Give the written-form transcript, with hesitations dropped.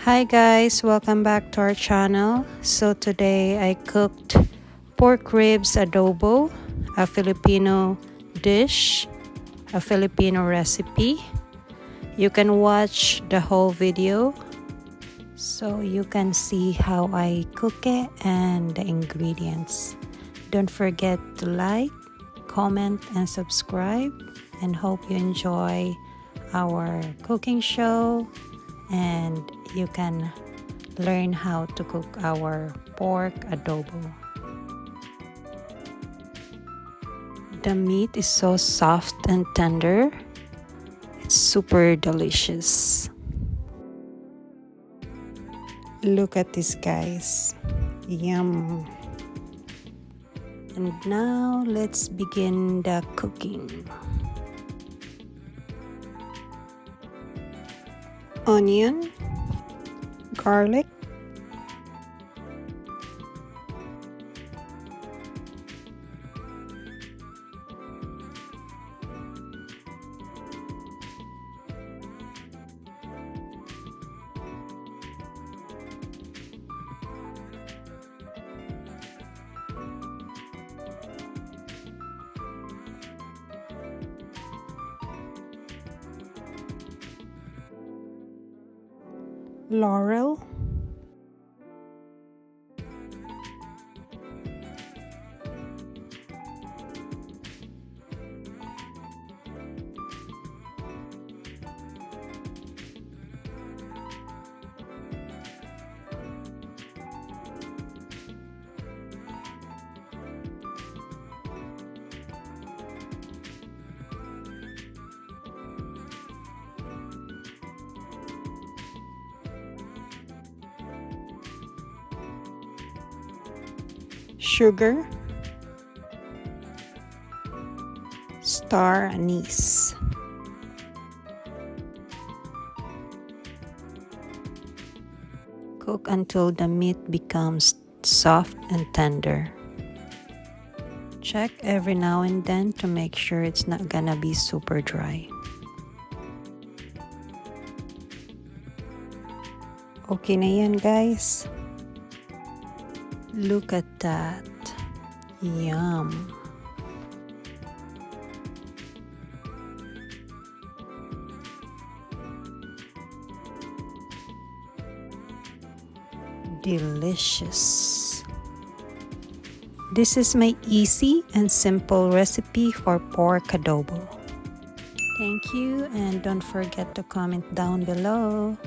Hi guys, welcome back to our channel. So today I cooked pork ribs adobo, a Filipino dish, a Filipino recipe. You can watch the whole video so you can see how I cook it and the ingredients. Don't forget to like, comment, and subscribe, and hope you enjoy our cooking show and you can learn how to cook our pork adobo. The meat is so soft and tender. It's super delicious. Look at this, guys. Yum. And now let's begin the cooking. Onion, garlic, laurel, sugar, star anise. Cook until the meat becomes soft and tender. Check every now and then to make sure it's not gonna be super dry. Okay na yan, guys. Look at that. Yum. Delicious. This is my easy and simple recipe for pork adobo. Thank you, and don't forget to comment down below.